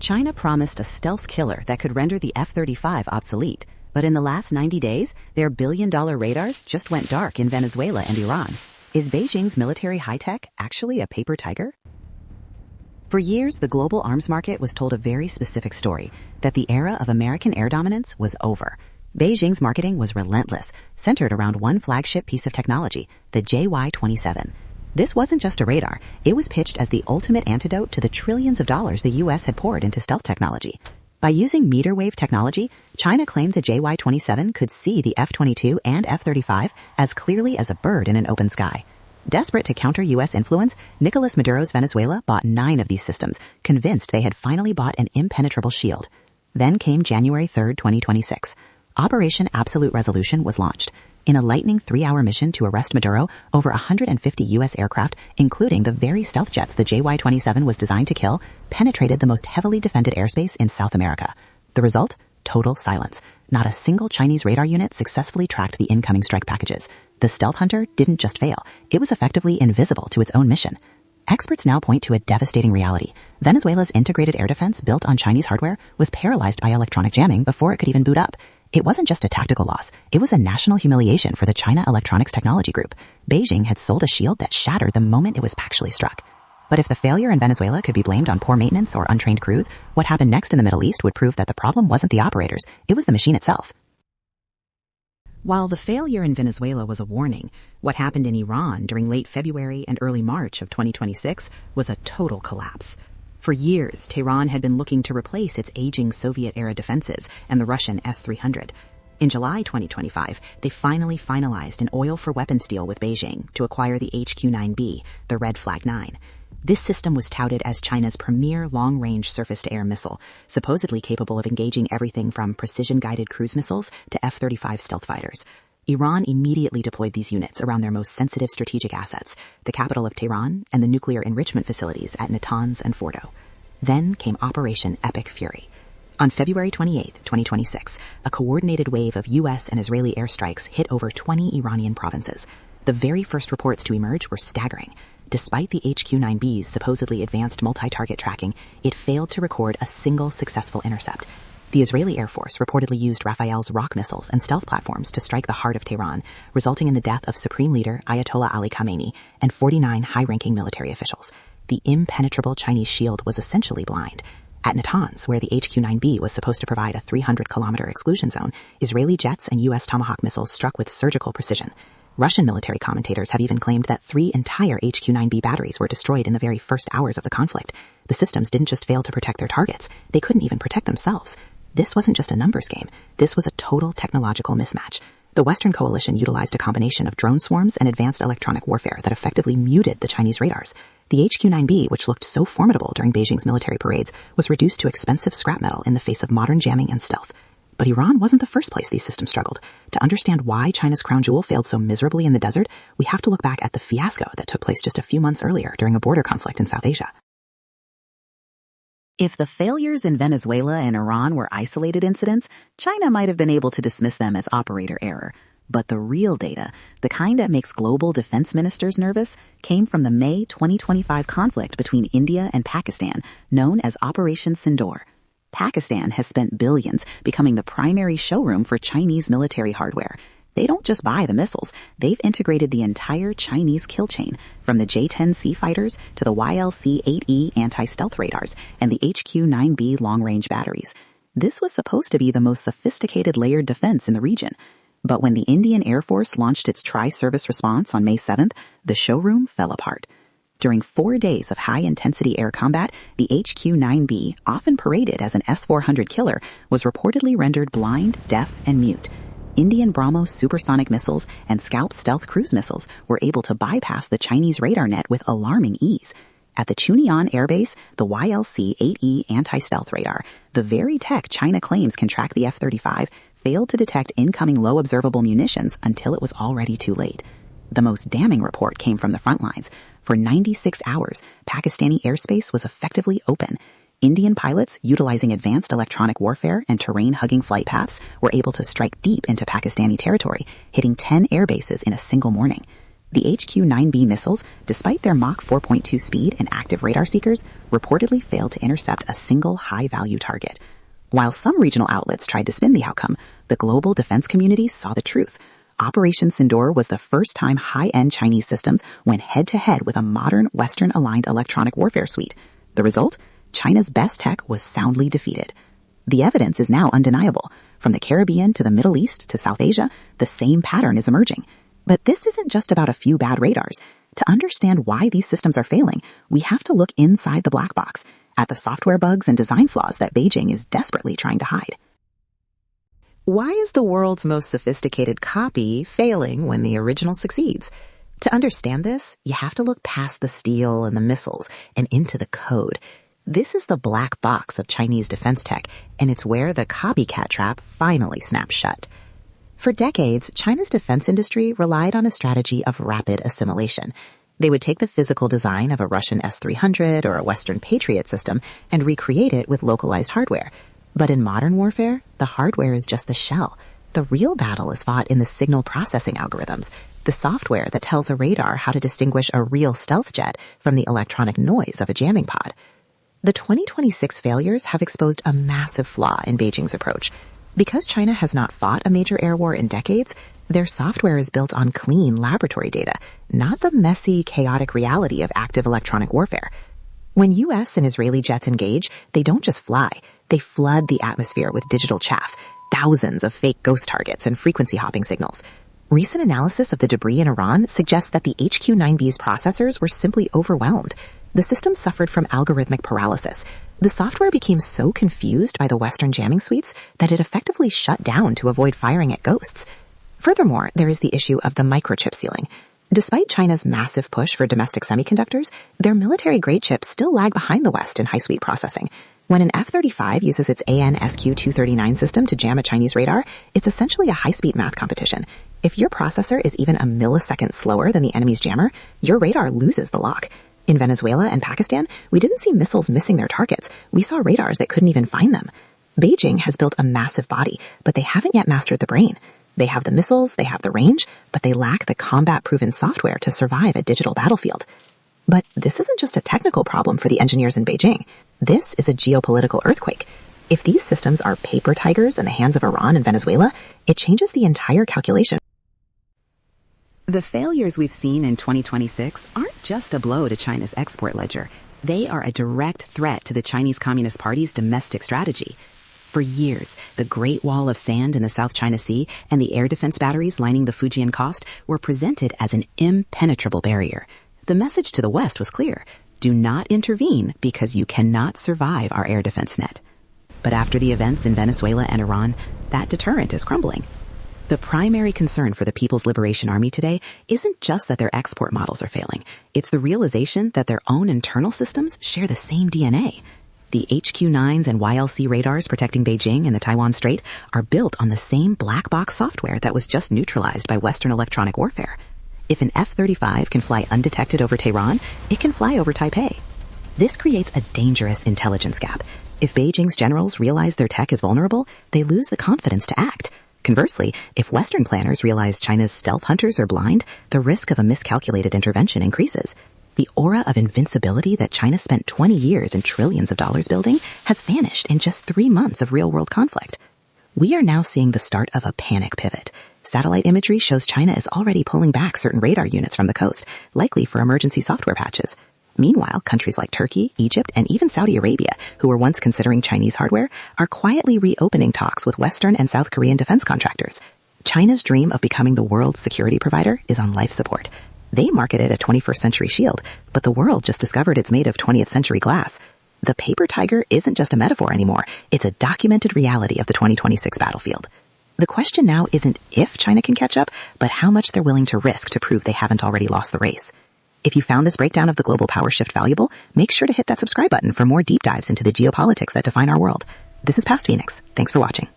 China promised a stealth killer that could render the F-35 obsolete, but in the last 90 days, their billion-dollar radars just went dark in Venezuela and Iran. Is Beijing's military high-tech actually a paper tiger? For years, the global arms market was told a very specific story, that the era of American air dominance was over. Beijing's marketing was relentless, centered around one flagship piece of technology, the JY-27. This wasn't just a radar, it was pitched as the ultimate antidote to the trillions of dollars the US had poured into stealth technology. By using meter wave technology, China claimed the JY-27 could see the F-22 and F-35 as clearly as a bird in an open sky. Desperate to counter US influence, Nicolas Maduro's Venezuela bought 9 of these systems, convinced they had finally bought an impenetrable shield. Then came January 3, 2026. Operation Absolute Resolution was launched. In a lightning 3-hour mission to arrest Maduro, over 150 US aircraft, including the very stealth jets the JY-27 was designed to kill, penetrated the most heavily defended airspace in South America. The result? Total silence. Not a single Chinese radar unit successfully tracked the incoming strike packages. The stealth hunter didn't just fail, it was effectively invisible to its own mission. Experts now point to a devastating reality. Venezuela's integrated air defense built on Chinese hardware was paralyzed by electronic jamming before it could even boot up. It wasn't just a tactical loss, it was a national humiliation for the China Electronics Technology Group. Beijing had sold a shield that shattered the moment it was actually struck. But if the failure in Venezuela could be blamed on poor maintenance or untrained crews, what happened next in the Middle East would prove that the problem wasn't the operators, it was the machine itself. While the failure in Venezuela was a warning, what happened in Iran during late February and early March of 2026 was a total collapse. For years, Tehran had been looking to replace its aging Soviet-era defenses and the Russian S-300. In July 2025, they finally finalized an oil-for-weapons deal with Beijing to acquire the HQ-9B, the Red Flag 9. This system was touted as China's premier long-range surface-to-air missile, supposedly capable of engaging everything from precision-guided cruise missiles to F-35 stealth fighters. Iran immediately deployed these units around their most sensitive strategic assets, the capital of Tehran and the nuclear enrichment facilities at Natanz and Fordo. Then came Operation Epic Fury. On February 28, 2026, a coordinated wave of US and Israeli airstrikes hit over 20 Iranian provinces. The very first reports to emerge were staggering. Despite the HQ-9B's supposedly advanced multi-target tracking, it failed to record a single successful intercept. The Israeli Air Force reportedly used Rafael's rock missiles and stealth platforms to strike the heart of Tehran, resulting in the death of Supreme Leader Ayatollah Ali Khamenei and 49 high-ranking military officials. The impenetrable Chinese shield was essentially blind. At Natanz, where the HQ-9B was supposed to provide a 300-kilometer exclusion zone, Israeli jets and US Tomahawk missiles struck with surgical precision. Russian military commentators have even claimed that 3 entire HQ-9B batteries were destroyed in the very first hours of the conflict. The systems didn't just fail to protect their targets, they couldn't even protect themselves. This wasn't just a numbers game, this was a total technological mismatch. The Western coalition utilized a combination of drone swarms and advanced electronic warfare that effectively muted the Chinese radars. The HQ-9B, which looked so formidable during Beijing's military parades, was reduced to expensive scrap metal in the face of modern jamming and stealth. But Iran wasn't the first place these systems struggled. To understand why China's crown jewel failed so miserably in the desert, we have to look back at the fiasco that took place just a few months earlier during a border conflict in South Asia. If the failures in Venezuela and Iran were isolated incidents, China might have been able to dismiss them as operator error. But the real data, the kind that makes global defense ministers nervous, came from the May 2025 conflict between India and Pakistan, known as Operation Sindoor. Pakistan has spent billions becoming the primary showroom for Chinese military hardware. They don't just buy the missiles, they've integrated the entire Chinese kill chain, from the J-10C fighters to the YLC-8E anti-stealth radars and the HQ-9B long-range batteries. This was supposed to be the most sophisticated layered defense in the region. But when the Indian Air Force launched its tri-service response on May 7th, the showroom fell apart. During 4 days of high-intensity air combat, the HQ-9B, often paraded as an S-400 killer, was reportedly rendered blind, deaf, and mute. Indian BrahMos supersonic missiles and Scalp stealth cruise missiles were able to bypass the Chinese radar net with alarming ease. At the Chunian Air Base, the YLC-8E anti-stealth radar, the very tech China claims can track the F-35, failed to detect incoming low observable munitions until it was already too late. The most damning report came from the front lines. For 96 hours, Pakistani airspace was effectively open. Indian pilots, utilizing advanced electronic warfare and terrain-hugging flight paths, were able to strike deep into Pakistani territory, hitting 10 air bases in a single morning. The HQ-9B missiles, despite their Mach 4.2 speed and active radar seekers, reportedly failed to intercept a single high-value target. While some regional outlets tried to spin the outcome, the global defense community saw the truth. Operation Sindoor was the first time high-end Chinese systems went head-to-head with a modern Western-aligned electronic warfare suite. The result? China's best tech was soundly defeated. The evidence is now undeniable. From the Caribbean to the Middle East to South Asia, the same pattern is emerging. But this isn't just about a few bad radars. To understand why these systems are failing, we have to look inside the black box, at the software bugs and design flaws that Beijing is desperately trying to hide. Why is the world's most sophisticated copy failing when the original succeeds? To understand this, you have to look past the steel and the missiles and into the code. This is the black box of Chinese defense tech, and it's where the copycat trap finally snaps shut. For decades, China's defense industry relied on a strategy of rapid assimilation. They would take the physical design of a Russian S-300 or a Western Patriot system and recreate it with localized hardware. But in modern warfare, the hardware is just the shell. The real battle is fought in the signal processing algorithms, the software that tells a radar how to distinguish a real stealth jet from the electronic noise of a jamming pod. The 2026 failures have exposed a massive flaw in Beijing's approach. Because China has not fought a major air war in decades, their software is built on clean laboratory data, not the messy, chaotic reality of active electronic warfare. When U.S. and Israeli jets engage, they don't just fly. They flood the atmosphere with digital chaff, thousands of fake ghost targets and frequency hopping signals. Recent analysis of the debris in Iran suggests that the HQ-9B's processors were simply overwhelmed. The system suffered from algorithmic paralysis. The software became so confused by the Western jamming suites that it effectively shut down to avoid firing at ghosts. Furthermore, there is the issue of the microchip ceiling. Despite China's massive push for domestic semiconductors, their military-grade chips still lag behind the West in high-speed processing. When an F-35 uses its AN/SQ-239 system to jam a Chinese radar, it's essentially a high-speed math competition. If your processor is even a millisecond slower than the enemy's jammer, your radar loses the lock. In Venezuela and Pakistan, we didn't see missiles missing their targets. We saw radars that couldn't even find them. Beijing has built a massive body, but they haven't yet mastered the brain. They have the missiles, they have the range, but they lack the combat-proven software to survive a digital battlefield. But this isn't just a technical problem for the engineers in Beijing. This is a geopolitical earthquake. If these systems are paper tigers in the hands of Iran and Venezuela, it changes the entire calculation. The failures we've seen in 2026 aren't just a blow to China's export ledger. They are a direct threat to the Chinese Communist Party's domestic strategy. For years, the Great Wall of Sand in the South China Sea and the air defense batteries lining the Fujian Coast were presented as an impenetrable barrier. The message to the West was clear: do not intervene because you cannot survive our air defense net. But after the events in Venezuela and Iran, that deterrent is crumbling. The primary concern for the People's Liberation Army today isn't just that their export models are failing. It's the realization that their own internal systems share the same DNA. The HQ-9s and YLC radars protecting Beijing and the Taiwan Strait are built on the same black box software that was just neutralized by Western electronic warfare. If an F-35 can fly undetected over Tehran, it can fly over Taipei. This creates a dangerous intelligence gap. If Beijing's generals realize their tech is vulnerable, they lose the confidence to act. Conversely, if Western planners realize China's stealth hunters are blind, the risk of a miscalculated intervention increases. The aura of invincibility that China spent 20 years and trillions of dollars building has vanished in just 3 months of real-world conflict. We are now seeing the start of a panic pivot. Satellite imagery shows China is already pulling back certain radar units from the coast, likely for emergency software patches. Meanwhile, countries like Turkey, Egypt, and even Saudi Arabia, who were once considering Chinese hardware, are quietly reopening talks with Western and South Korean defense contractors. China's dream of becoming the world's security provider is on life support. They marketed a 21st century shield, but the world just discovered it's made of 20th century glass. The paper tiger isn't just a metaphor anymore. It's a documented reality of the 2026 battlefield. The question now isn't if China can catch up, but how much they're willing to risk to prove they haven't already lost the race. If you found this breakdown of the global power shift valuable, make sure to hit that subscribe button for more deep dives into the geopolitics that define our world. This is Past Phoenix. Thanks for watching.